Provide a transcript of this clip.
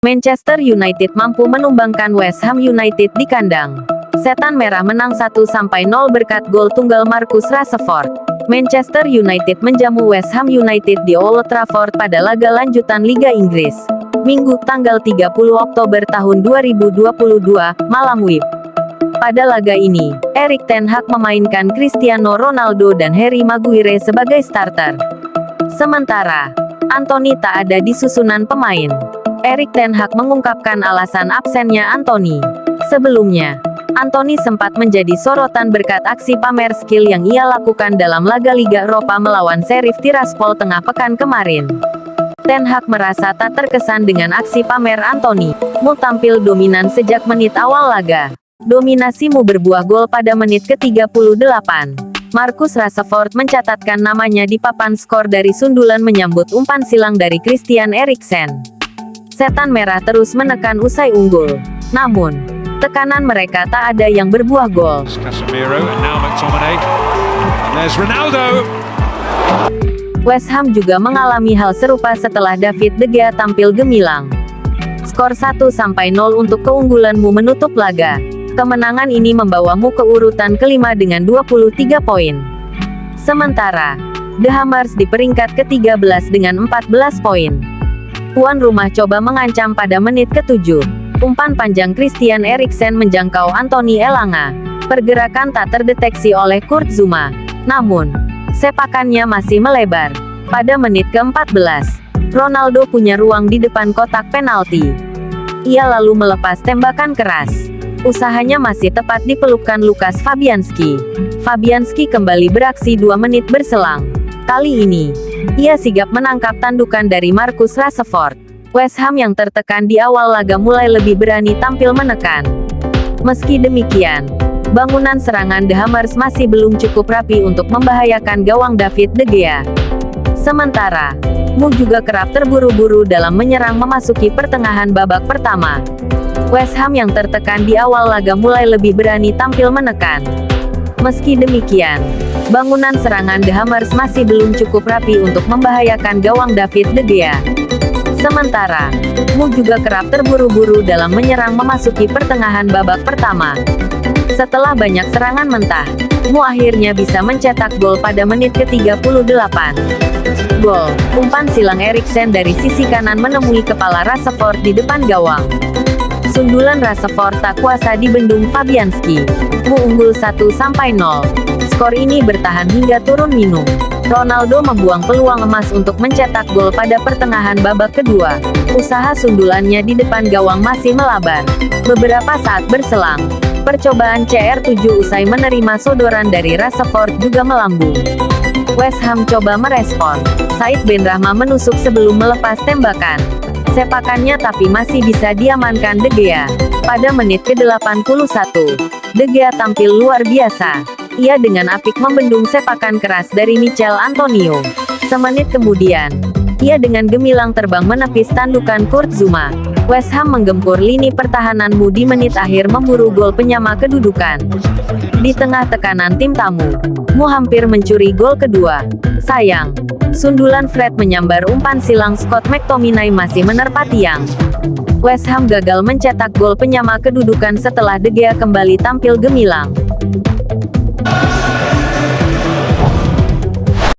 Manchester United mampu menumbangkan West Ham United di kandang. Setan Merah menang 1-0 berkat gol tunggal Marcus Rashford. Manchester United menjamu West Ham United di Old Trafford pada laga lanjutan Liga Inggris. Minggu tanggal 30 Oktober tahun 2022, malam WIB. Pada laga ini, Erik ten Hag memainkan Cristiano Ronaldo dan Harry Maguire sebagai starter. Sementara, Anthony tak ada di susunan pemain. Erik ten Hag mengungkapkan alasan absennya Anthony. Sebelumnya, Anthony sempat menjadi sorotan berkat aksi pamer skill yang ia lakukan dalam laga Liga Eropa melawan Sheriff Tiraspol tengah pekan kemarin. Ten Hag merasa tak terkesan dengan aksi pamer Anthony. Mu tampil dominan sejak menit awal laga. Dominasimu berbuah gol pada menit ke-38. Marcus Rashford mencatatkan namanya di papan skor dari sundulan menyambut umpan silang dari Christian Eriksen. Setan Merah terus menekan usai unggul. Namun, tekanan mereka tak ada yang berbuah gol. West Ham juga mengalami hal serupa setelah David De Gea tampil gemilang. Skor 1-0 untuk keunggulanmu menutup laga. Kemenangan ini membawamu ke urutan kelima dengan 23 poin. Sementara, The Hammers di peringkat ke-13 dengan 14 poin. Tuan rumah coba mengancam pada menit ke-7. Umpan panjang Christian Eriksen menjangkau Anthony Elanga. Pergerakan tak terdeteksi oleh Kurt Zouma. Namun, sepakannya masih melebar. Pada menit ke-14, Ronaldo punya ruang di depan kotak penalti. Ia lalu melepas tembakan keras. Usahanya masih tepat dipelukkan Lukas Fabianski. Fabianski kembali beraksi 2 menit berselang. Kali ini, ia sigap menangkap tandukan dari Marcus Rashford. West Ham yang tertekan di awal laga mulai lebih berani tampil menekan. Meski demikian, bangunan serangan The Hammers masih belum cukup rapi untuk membahayakan gawang David De Gea. Sementara, Mu juga kerap terburu-buru dalam menyerang memasuki pertengahan babak pertama. West Ham yang tertekan di awal laga mulai lebih berani tampil menekan. Meski demikian, bangunan serangan The Hammers masih belum cukup rapi untuk membahayakan gawang David De Gea. Sementara, Mu juga kerap terburu-buru dalam menyerang memasuki pertengahan babak pertama. Setelah banyak serangan mentah, Mu akhirnya bisa mencetak gol pada menit ke-38. Gol, umpan silang Eriksen dari sisi kanan menemui kepala Rashford di depan gawang. Sundulan Rashford tak kuasa dibendung Fabianski. Mu unggul 1-0. Skor ini bertahan hingga turun minum. Ronaldo membuang peluang emas untuk mencetak gol pada pertengahan babak kedua. Usaha sundulannya di depan gawang masih melabar. Beberapa saat berselang, percobaan CR7 usai menerima sodoran dari Rashford juga melambung. West Ham coba merespon. Said Benrahma menusuk sebelum melepas tembakan. Sepakannya tapi masih bisa diamankan De Gea. Pada menit ke-81, De Gea tampil luar biasa. Ia dengan apik membendung sepakan keras dari Michail Antonio. Semenit kemudian, ia dengan gemilang terbang menepis tandukan Kurt Zouma. West Ham menggempur lini pertahanan Mu di menit akhir memburu gol penyama kedudukan. Di tengah tekanan tim tamu, Mu hampir mencuri gol kedua. Sayang, sundulan Fred menyambar umpan silang Scott McTominay masih menerpa tiang. West Ham gagal mencetak gol penyama kedudukan setelah De Gea kembali tampil gemilang.